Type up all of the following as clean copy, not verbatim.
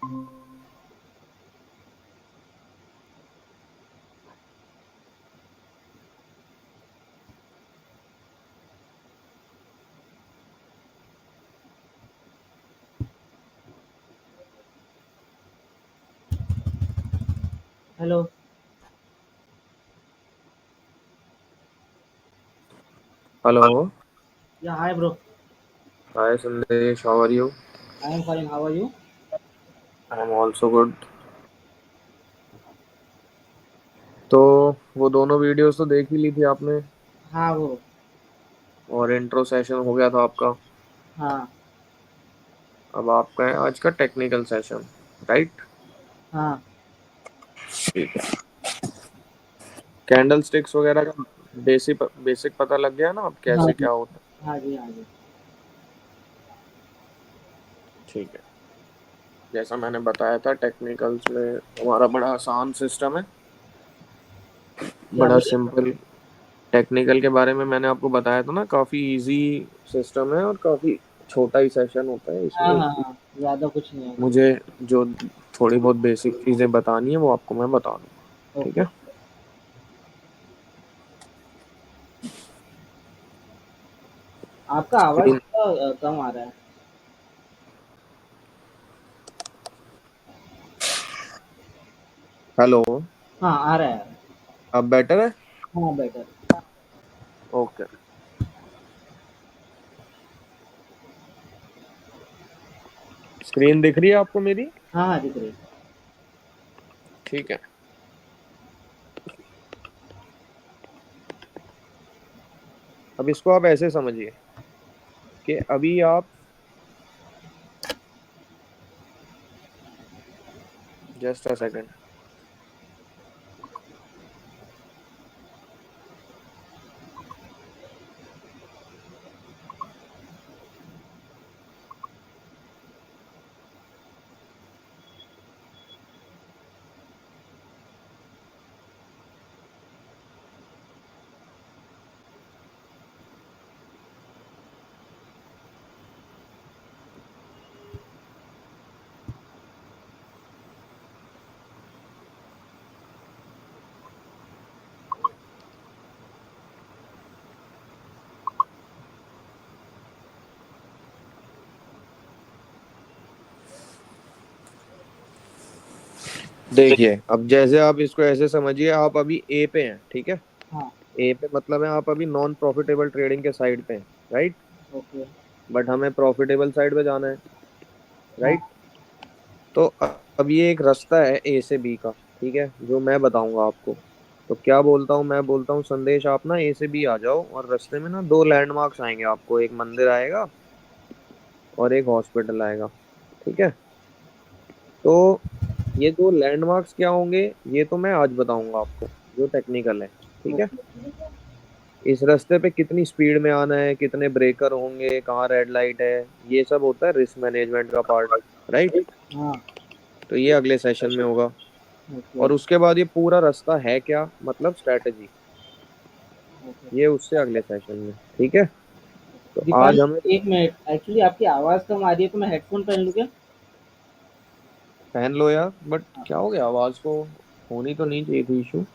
Hello. Hello. Yeah, hi bro. Hi Sandesh, how are you? I am fine. How are you? I'm also good. तो वो दोनों videos तो देख ही ली थी आपने हाँ वो। और इंट्रो सेशन हो गया था आपका। हाँ। अब आपका है आज का टेक्निकल सेशन, राइट? हाँ। ठीक है। कैंडल स्टिक्स वगैरह का बेसिक बेसिक पता लग गया ना अब हाँ कैसे जी। क्या होता है। हाँ जी। हाँ जी। ठीक है। जैसा मैंने बताया था टेक्निकल्स में हमारा बड़ा आसान सिस्टम है, क्या बड़ा बोले? सिंपल। टेक्निकल के बारे में मैंने आपको बताया था ना, काफी इजी सिस्टम है और काफी छोटा ही सेशन होता है हाँ इसमें। हाँ हाँ, ज़्यादा कुछ नहीं है उसमें। मुझे जो थोड़ी बहुत बेसिक चीजें बतानी है वो आपको मैं बता दूंगा। ठीक ओके। है। आपका आवाज़ स्क्रीन। थोड़ा कम आ रहा है। हेलो। हाँ, आ रहा है। अब बेटर है? हाँ, बेटर। ओके। स्क्रीन दिख रही है आपको मेरी? हाँ हाँ, दिख रही। ठीक है। अब इसको आप ऐसे समझिए कि अभी आप जस्ट अ सेकंड। देखिए अब जैसे आप इसको ऐसे समझिए, आप अभी ए पे हैं, ठीक है? हाँ। ए पे मतलब है आप अभी नॉन प्रॉफिटेबल ट्रेडिंग के साइड पे हैं, राइट? ओके। बट हमें प्रॉफिटेबल साइड पे जाना है, हाँ। राइट? तो अब ये एक रास्ता है ए से बी का, ठीक है, जो मैं बताऊंगा आपको। तो क्या बोलता हूँ मैं? बोलता हूँ संदेश आप ना ए से बी आ जाओ और रास्ते में ना दो लैंडमार्क्स आएंगे आपको, एक मंदिर आएगा और एक हॉस्पिटल आएगा, ठीक है? तो ये दो लैंडमार्क्स क्या होंगे ये तो मैं आज बताऊंगा आपको, जो टेक्निकल है, ठीक है? ओके। इस रास्ते पे कितनी स्पीड में आना है, कितने ब्रेकर होंगे, कहाँ रेड लाइट है, ये सब होता है रिस्क मैनेजमेंट का पार्ट, राइट? हाँ। तो ये अगले सेशन में होगा। ओके। और उसके बाद ये पूरा रास्ता है क्या, मतलब स्ट्रेटेजी, ओके। ये उससे अगले सेशन में, ठीक है? तो आज दीपाली, हमें एक मिनट, एक्चुअली आपकी आवाज़ कम आ रही है, तो मैं हेडफ़ोन पहन लूँ क्या? पहन लो यार, बट हाँ। क्या हो गया, आवाज को होनी तो नहीं चाहिए थी इशू।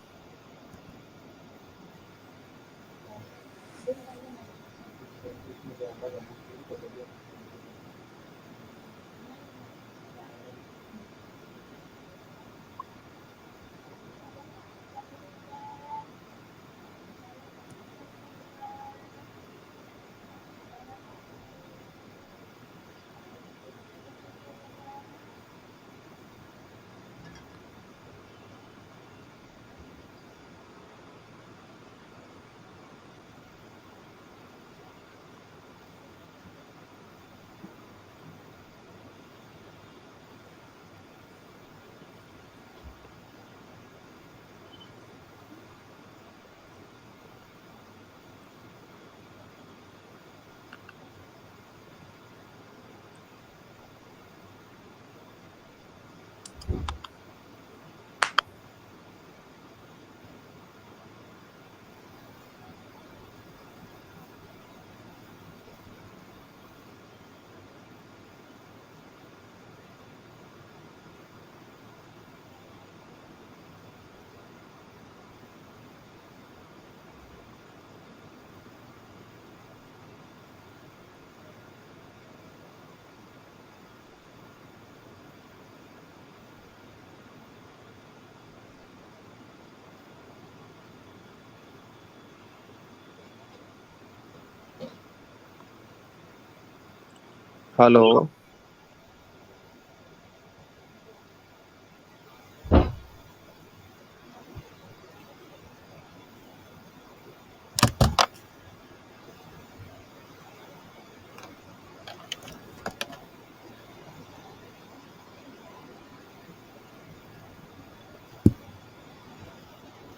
हेलो।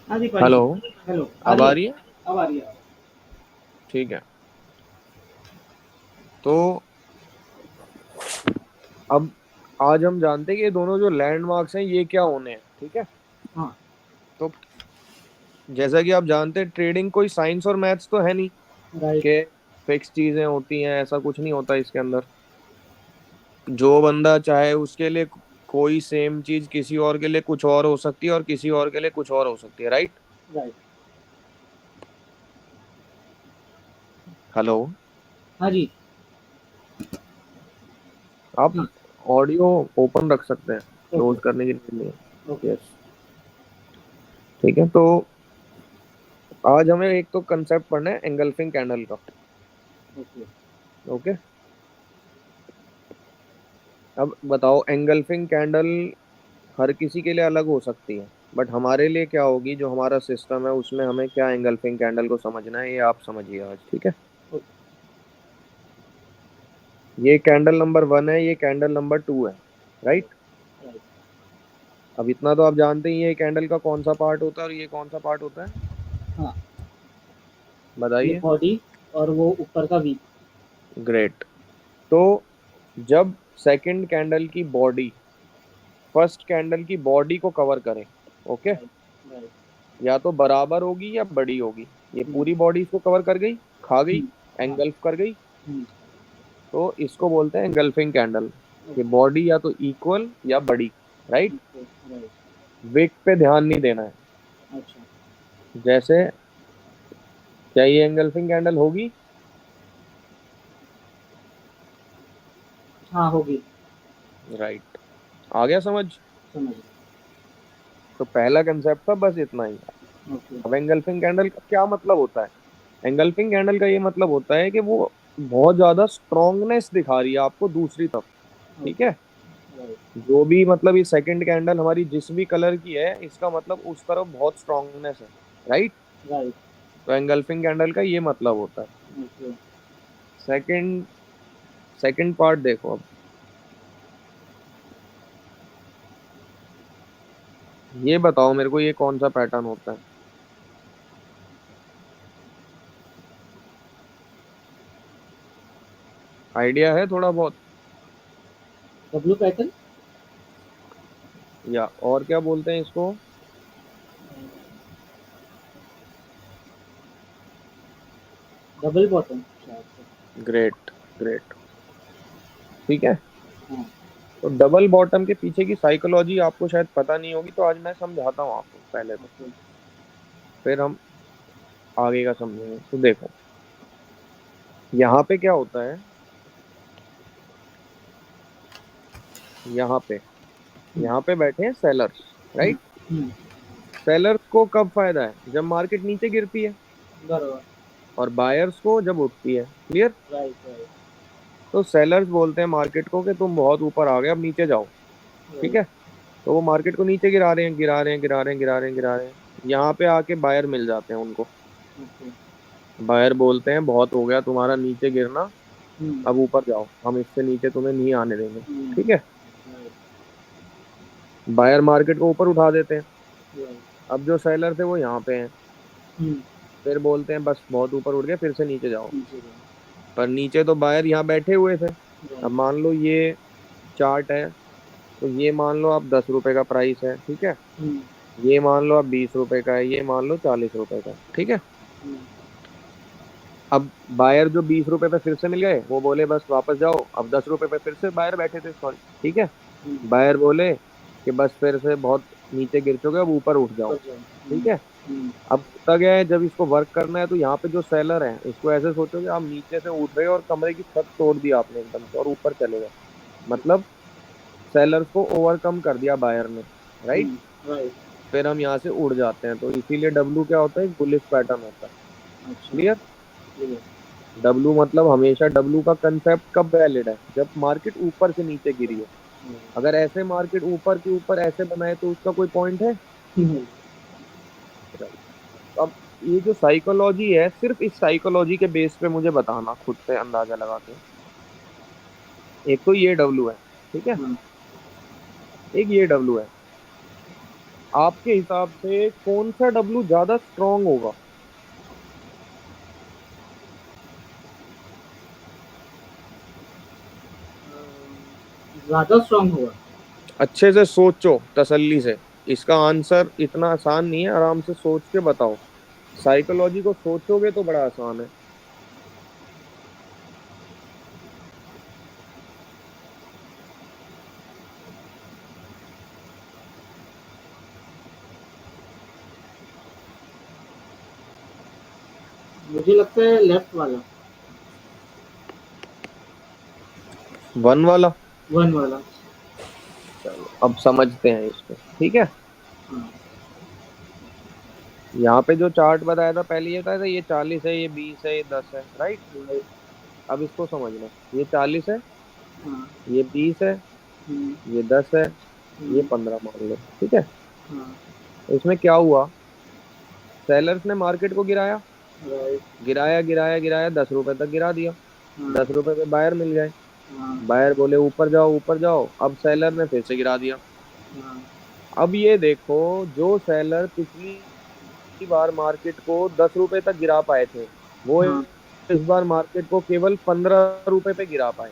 हाँ जी पाजी। हेलो। हेलो, आ अब रही आ है? रही है? अब आ रही है। ठीक है। तो अब आज हम जानते हैं कि ये दोनों जो लैंडमार्क्स हैं ये क्या होने हैं, ठीक है। हाँ। तो जैसा कि आप जानते हैं ट्रेडिंग कोई साइंस और मैथ्स तो है नहीं राइट। कि फिक्स चीजें होती हैं, ऐसा कुछ नहीं होता इसके अंदर। जो बंदा चाहे उसके लिए कोई सेम चीज किसी और के लिए कुछ और हो सकती है और किसी और के लिए कुछ और हो सकती है, राइट। राइट। हेलो। हाँ जी। आप हाँ। ऑडियो ओपन रख सकते हैं, ओके। क्लोज करने की नीड नहीं ओके। है। यस। ठीक है। तो आज हमें एक तो कंसेप्ट पढ़ना है एंगल्फिंग कैंडल का। ओके। ओके। अब बताओ एंगल्फिंग कैंडल हर किसी के लिए अलग हो सकती है, बट हमारे लिए क्या होगी, जो हमारा सिस्टम है उसमें हमें क्या एंगल्फिंग कैंडल को समझना है ये आप समझिए आज, ठीक है। ओके। ये कैंडल नंबर 1 है, ये कैंडल नंबर 2 है, राइट। राइट। अब इतना तो आप जानते ही हैं ये कैंडल का कौन सा पार्ट होता है और ये कौन सा पार्ट होता है, हाँ, ये बताइए। बॉडी और वो ऊपर का वी। ग्रेट। तो जब सेकंड कैंडल की बॉडी फर्स्ट कैंडल की बॉडी को कवर करे, ओके, राइट। राइट। या तो बराबर होगी या बड़ी होगी, ये हम्म। पूरी बॉडी इसको कवर कर गई, खा गई, हम्म। हाँ। एंगल्फ कर गई, हम्म। तो इसको बोलते हैं एंगल्फिंग कैंडल। ये ओके। बॉडी या तो इक्वल या बड़ी, राइट। ओके। राइट। विक पे ध्यान नहीं देना है। अच्छा। जैसे क्या ये एंगल्फिंग कैंडल होगी? हाँ, होगी। राइट। आ गया समझ? समझ गई। तो पहला कंसेप्ट था बस इतना ही। ओके। अब एंगल्फिंग कैंडल का क्या मतलब होता है? एंगल्फिंग कैंडल का ये मतलब होता है कि वो बहुत ज्यादा स्ट्रांगनेस दिखा रही है आपको दूसरी तरफ, ठीक ओके। है। राइट। जो भी मतलब ये सेकंड कैंडल हमारी जिस भी कलर की है इसका मतलब उस तरफ बहुत स्ट्रांगनेस है, राइट। राइट। तो एंगल्फिंग कैंडल का ये मतलब होता है। ओके। सेकंड सेकंड पार्ट देखो अब। ये बताओ मेरे को ये कौन सा पैटर्न होता है? आइडिया है थोड़ा बहुत? W pattern. या और क्या बोलते हैं इसको? डबल बॉटम शायद से। Great, great. ठीक है। हाँ। तो डबल बॉटम के पीछे की साइकोलॉजी आपको शायद पता नहीं होगी, तो आज मैं समझाता हूँ आपको पहले तो, ओके। फिर हम आगे का समझेंगे। तो देखो यहाँ पे क्या होता है, यहाँ पे हम्म। यहाँ पे बैठे हैं सेलर्स, हम्म। राइट। हम्म। सेलर्स को कब फायदा है? जब मार्केट नीचे गिरती है। बराबर। और बायर्स को जब उठती है, क्लियर। राइट। राइट। तो सेलर्स बोलते हैं मार्केट को कि तुम बहुत ऊपर आ गए, अब नीचे जाओ, ठीक राइट। है। तो वो मार्केट को नीचे गिरा रहे हैं, गिरा रहे हैं, गिरा रहे हैं, गिरा रहे हैं, गिरा रहे हैं। यहाँ पे आके बायर मिल जाते हैं उनको। ओके। बायर बोलते हैं बहुत हो गया तुम्हारा नीचे गिरना, हम्म। अब ऊपर जाओ, हम इससे नीचे तुम्हें नहीं आने देंगे, हम्म। ठीक है। राइट। बायर मार्केट को ऊपर उठा देते हैं। राइट। अब जो सेलर थे वो यहाँ पे हैं, हम्म। फिर बोलते हैं बस बहुत ऊपर उठ गए, फिर से नीचे जाओ। नीचे जाओ। पर नीचे तो बायर यहाँ बैठे हुए थे। अब राइट। मान लो ये चार्ट है, तो ये मान लो आप 10 रुपए का प्राइस है, ठीक है। हम्म। ये मान लो आप 20 रुपए का है, ये मान लो 40 रुपए का है, ठीक है। हम्म। अब बायर जो 20 रुपए पे फिर से मिल गए, वो बोले बस वापस जाओ, अब 10 रुपए पे फिर से बायर बैठे थे, सॉरी, ठीक है। हम्म। बायर बोले कि बस फिर से बहुत नीचे गिर चुके, अब ऊपर उठ जाओ, ऊपर जाओ। ठीक है। हम्म। अब होता क्या है, जब इसको वर्क करना है तो यहाँ पे जो सेलर है इसको ऐसे सोचो कि आप नीचे से उठ रहे हो और कमरे की छत तोड़ दी आपने एकदम से और ऊपर चले गए, मतलब सेलर्स को ओवरकम कर दिया बायर ने, राइट। हम्म। राइट। फिर हम यहाँ से उड़ जाते हैं, तो इसीलिए डब्लू क्या होता है, एक बुलिश पैटर्न होता है, अच्छा। क्लियर। ठीक है। डब्लू मतलब हमेशा डब्लू का कंसेप्ट कब वैलिड है, जब मार्केट ऊपर से नीचे गिरी हो। अगर ऐसे मार्केट ऊपर के ऊपर ऐसे बनाए तो उसका कोई पॉइंट है? नहीं। अब ये जो साइकोलॉजी है, सिर्फ इस साइकोलॉजी के बेस पे मुझे बताना खुद से अंदाजा लगा के। एक तो ये डब्लू है, ठीक है, हाँ, एक ये डब्लू है। आपके हिसाब से कौन सा डब्लू ज्यादा स्ट्रांग होगा? ज्यादा स्ट्रांग होगा। अच्छे से सोचो तसल्ली से। इसका आंसर इतना आसान नहीं है, आराम से सोच के बताओ। साइकोलॉजी को सोचोगे तो बड़ा आसान है। मुझे लगता है लेफ्ट वाला। वन वाला? वन वाला। चलो अब समझते हैं इसको, ठीक है। हाँ। यहाँ पे जो चार्ट बताया था पहले, ये बताया था ये 40 है, ये 20 है, ये 10 है, राइट। राइट। अब इसको समझना, ये 40 है, हाँ। ये 20 है, हम्म, ये 10 है, ये हम्म, 15 मान लो, ठीक है। हाँ। इसमें क्या हुआ? सेलर्स ने मार्केट को गिराया, राइट। गिराया गिराया गिराया, 10 रुपए तक गिरा दिया। हाँ। 10 रुपए पे बायर मिल गए। हाँ। बायर बोले ऊपर जाओ ऊपर जाओ, अब सेलर ने फिर से गिरा दिया। हाँ। अब ये देखो, जो सेलर पिछली बार मार्केट को 10 रुपए तक गिरा पाए थे, वो हाँ। इस बार मार्केट को केवल 15 रुपए पे गिरा पाए।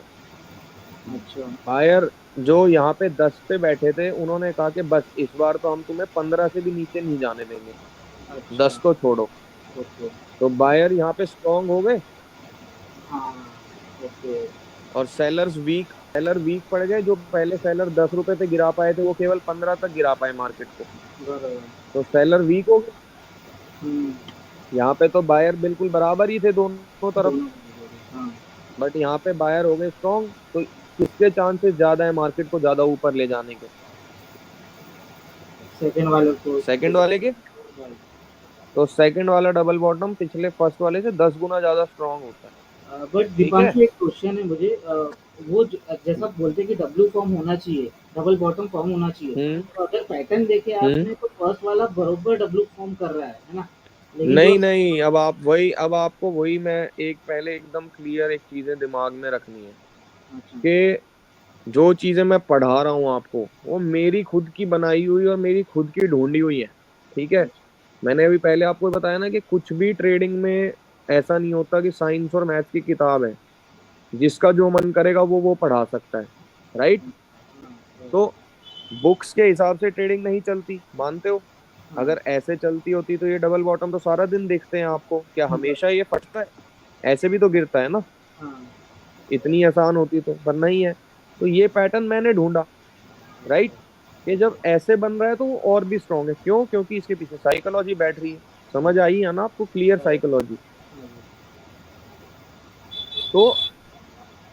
अच्छा। बायर जो यहाँ पे 10 पे बैठे थे, उन्होंने कहा कि बस इस बार तो हम तुम्हें 15 से भी नीचे नहीं जाने देंगे, अच्छा। 10 तो छोड़ो। ओके। तो बायर यहाँ पे स्ट्रांग हो गए हाँ। ओके। और सेलर वीक पड़ गए। जो पहले सेलर 10 रुपए पे गिरा पाए थे, वो केवल 15 तक गिरा पाए मार्केट को। बराबर। तो सेलर वीक हो गए। हम्म। यहाँ पे तो बायर बिल्कुल बराबर ही थे दोनों तरफ, दोनों बराबर, हाँ। बट यहाँ पे बायर हो गए स्ट्रांग। तो किसके चांसेस ज्यादा है मार्केट को ज्यादा ऊपर ले जाने के? सेकंड वाले को। सेकंड वाले के। राइट। तो सेकंड वाला डबल बॉटम पिछले फर्स्ट वाले से 10 गुना ज्यादा स्ट्रांग होता है, बट ठीक है। दीपांशु एक क्वेश्चन है मुझे, वो जैसा बोलते हैं कि डब्ल्यू फॉर्म होना चाहिए, डबल बॉटम फॉर्म होना चाहिए, हम्म। तो अगर पैटर्न देखे हम्म। आपने तो फर्स्ट वाला बरोबर डब्ल्यू फॉर्म कर रहा है ना? लेकिन जो। नहीं नहीं, अब आपको वही मैं एक पहले एकदम क्लियर एक चीजें दिमाग में रखनी है अच्छा। कि जो चीजें मैं पढ़ा रहा हूँ आपको, वो मेरी खुद की बनाई हुई और मेरी खुद की ढूंढी हुई है, ठीक है। अच्छा। मैंने अभी पहले आपको बताया ना कि कुछ भी ट्रेडिंग में ऐसा नहीं होता कि साइंस और मैथ्स की किताब है, जिसका जो मन करेगा वो पढ़ा सकता है, राइट। हाँ। तो बुक्स के हिसाब से ट्रेडिंग नहीं चलती, मानते हो? हाँ। अगर ऐसे चलती होती तो ये डबल बॉटम तो सारा दिन देखते हैं आपको, क्या हाँ। हमेशा ये फटता है? ऐसे भी तो गिरता है ना। हाँ। इतनी आसान होती तो, पर नहीं है। तो ये पैटर्न मैंने ढूंढा, राइट। कि जब ऐसे बन रहा है तो वो और भी स्ट्रांग है, क्यों? क्योंकि इसके पीछे साइकोलॉजी बैठ रही है। समझ आई है ना आपको, क्लियर साइकोलॉजी? तो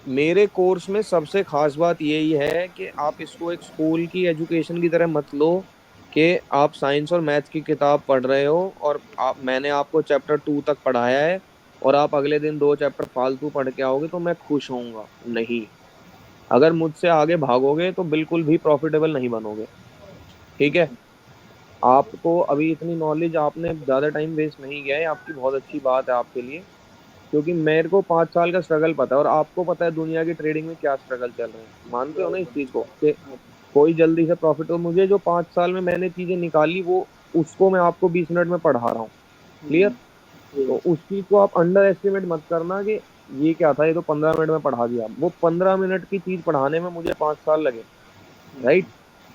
मेरे कोर्स में सबसे खास बात यही है कि आप इसको एक स्कूल की एजुकेशन की तरह मत लो कि आप साइंस और मैथ्स की किताब पढ़ रहे हो और मैंने आपको चैप्टर 2 तक पढ़ाया है और आप अगले दिन 2 चैप्टर फालतू पढ़ के आओगे तो मैं खुश होऊंगा। नहीं, अगर मुझसे आगे भागोगे तो बिल्कुल भी प्रॉफिटेबल नहीं बनोगे, ठीक है। आपको अभी इतनी नॉलेज, आपने ज्यादा टाइम वेस्ट नहीं किया है, आपकी बहुत अच्छी बात है आपके लिए। क्योंकि मेरे को 5 साल का स्ट्रगल पता है और आपको पता है दुनिया की ट्रेडिंग में क्या स्ट्रगल चल रहे हैं। मानते हो ना इस चीज को कि कोई जल्दी से प्रॉफिट हो? मुझे जो 5 साल में मैंने चीजें निकाली, वो उसको मैं आपको 20 मिनट में पढ़ा रहा हूँ, क्लियर। तो उस चीज को आप अंडर एस्टिमेट मत करना कि ये क्या था, ये तो 15 मिनट में पढ़ा दिया। वो 15 मिनट की चीज पढ़ाने में मुझे 5 साल लगे, राइट।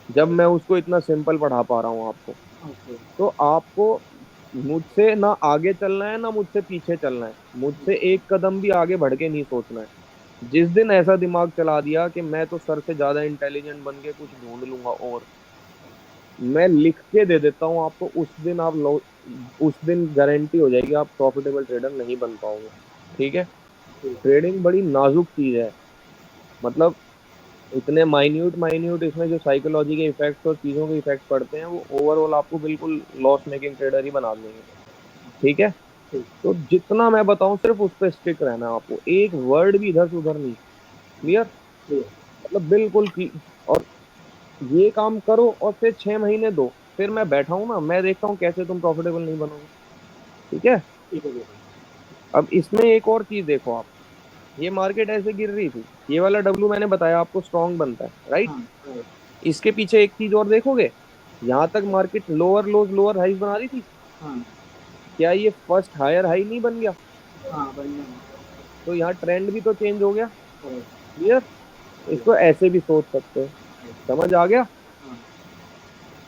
जब मैं उसको इतना सिंपल पढ़ा पा रहा हूँ आपको। तो आपको मुझसे ना आगे चलना है ना मुझसे पीछे चलना है, मुझसे एक कदम भी आगे बढ़ के नहीं सोचना है। जिस दिन ऐसा दिमाग चला दिया कि मैं तो सर से ज्यादा इंटेलिजेंट बन के कुछ ढूंढ लूंगा और मैं लिख के दे देता हूँ आपको, उस दिन उस दिन गारंटी हो जाएगी आप प्रॉफिटेबल ट्रेडर नहीं बन पाओगे, ठीक है। ट्रेडिंग बड़ी नाजुक चीज है, मतलब इतने माइन्यूट माइन्यूट इसमें जो साइकोलॉजी के इफेक्ट्स और चीजों के इफेक्ट पड़ते हैं, वो ओवरऑल आपको बिल्कुल लॉस मेकिंग ट्रेडर ही बना देंगे, ठीक है। ठीक। तो जितना मैं बताऊं सिर्फ उस पर स्टिक रहना है आपको, एक वर्ड भी इधर से उधर नहीं। क्लियर? ठीक। मतलब बिल्कुल और ये काम करो और फिर 6 महीने दो, फिर मैं बैठा हूं ना, मैं देखता हूँ कैसे तुम प्रॉफिटेबल नहीं बनोगे। ठीक है? ठीक है। अब इसमें एक और चीज देखो आप, ये मार्केट ऐसे गिर रही थी, ये वाला डब्लू मैंने बताया आपको स्ट्रांग बनता है, राइट? हाँ, राइट। इसके पीछे एक चीज और देखोगे, यहाँ तक market lower lows lower highs बना रही थी, हाँ, क्या ये फर्स्ट हायर हाई नहीं बन गया? हाँ, बढ़िया है। तो यहाँ ट्रेंड भी तो चेंज हो गया। करेक्ट। क्लियर? बढ़िया। इसको ऐसे भी सोच सकते हो। समझ आ गया? हाँ।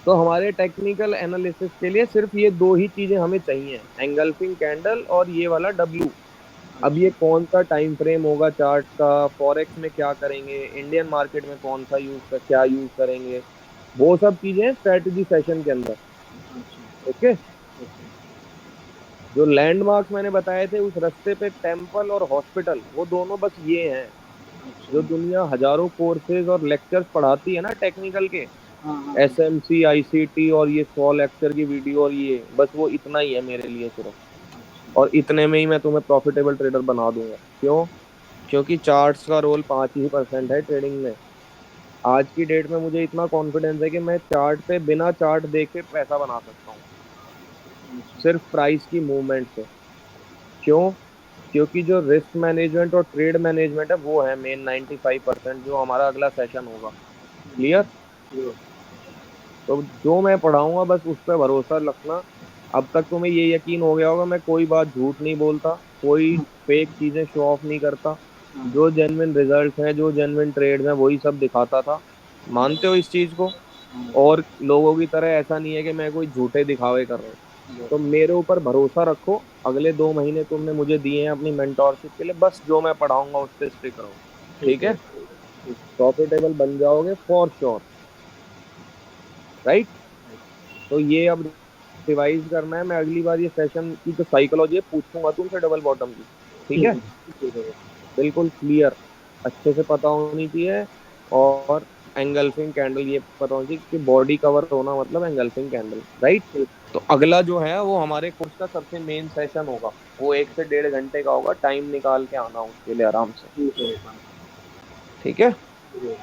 तो हमारे टेक्निकल एनालिसिस के लिए सिर्फ ये दो ही चीजें हमें चाहिए, एंगल्फिंग कैंडल और ये वाला डब्ल्यू। अब ये अच्छा। कौन सा टाइम फ्रेम होगा चार्ट का, फॉरेक्स में क्या करेंगे, इंडियन मार्केट में कौन सा क्या यूज करेंगे, वो सब चीजें स्ट्रेटजी सेशन के अंदर। अच्छा। ओके? ओके। जो लैंडमार्क्स मैंने बताए थे उस रास्ते पे, टेम्पल और हॉस्पिटल, वो दोनों बस ये हैं जो अच्छा। दुनिया हजारों कोर्सेज और लेक्चर्स पढ़ाती है ना टेक्निकल के, हाँ, हाँ, हाँ। एसएमसी आईसीटी और ये 100 लेक्चर की वीडियो, और ये बस वो इतना ही है मेरे लिए सिर्फ। अच्छा। और इतने में ही मैं तुम्हें प्रॉफिटेबल ट्रेडर बना दूंगा। क्यों? क्योंकि चार्ट्स का रोल 5% है ट्रेडिंग में। आज की डेट में मुझे इतना कॉन्फिडेंस है कि मैं चार्ट पे बिना चार्ट देखे पैसा बना सकता हूँ, अच्छा। सिर्फ प्राइस की मूवमेंट से। क्यों? क्योंकि जो रिस्क मैनेजमेंट और ट्रेड मैनेजमेंट है वो है मेन 95% जो हमारा अगला सेशन होगा। अच्छा। क्लियर? ये। तो जो मैं पढ़ाऊंगा बस उस पर भरोसा रखना। अब तक तुम्हें ये यकीन हो गया होगा मैं कोई बात झूठ नहीं बोलता, कोई हाँ, फेक चीजें शो ऑफ नहीं करता। हाँ, जो जेन्युइन रिजल्ट्स हैं, जो जेन्युइन ट्रेड्स हैं, वही सब दिखाता था। हाँ, मानते हो इस चीज को? हाँ, और लोगों की तरह ऐसा नहीं है कि मैं कोई झूठे दिखावे कर रहा हूँ। बस। तो मेरे ऊपर भरोसा रखो, अगले 2 महीने तुमने मुझे दिए हैं अपनी मेंटोरशिप के लिए, बस जो मैं पढ़ाऊंगा उस पर स्टिक रहो। ठीक ठीक है। है? ठीक। प्रॉफिटेबल बन जाओगे फॉर श्योर। राइट? तो ये अब रिवाइज करना है, मैं अगली बार ये सेशन की जो साइकोलॉजी है पूछूंगा तुमसे डबल बॉटम की। ठीक ठीक है? है। ठीक है। बिल्कुल क्लियर, अच्छे से पता होनी चाहिए। और एंगल्फिंग कैंडल ये पता होनी चाहिए कि बॉडी कवर होना मतलब एंगल्फिंग कैंडल, राइट? ठीक। तो अगला जो है वो हमारे कोर्स का सबसे मेन सेशन होगा, वो 1 से 1.5 घंटे का होगा, टाइम निकाल के आना उसके लिए आराम से। ठीक है। ठीक है? ठीक है।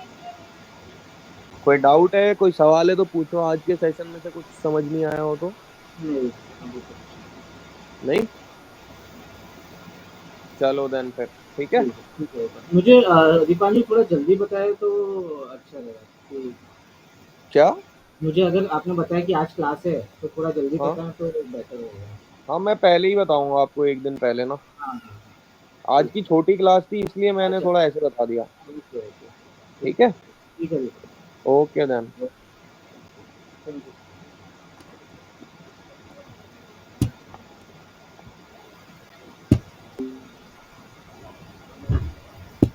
कोई डाउट है, कोई सवाल है तो पूछो, आज के सेशन में से कुछ समझ नहीं आया हो तो। नहीं, अभी तो कुछ नहीं। नहीं? चलो देन फिर, ठीक है। ठीक है। ठीक है। मुझे दीपांजलि थोड़ा जल्दी बताए तो अच्छा रहेगा कि क्या? मुझे अगर आपने बताया कि आज क्लास है तो थोड़ा जल्दी हाँ, बताएं तो बेटर होगा। हाँ, मैं पहले ही बताऊंगा आपको, एक दिन पहले ना। हाँ, हाँ, हाँ। आज ठीक। की छोटी क्लास थी इसलिए मैंने अच्छा। थोड़ा ऐसे बता दिया। Okay, okay. ठीक ठीक है? है। ठीक है, Deepak. Okay then. Thank you.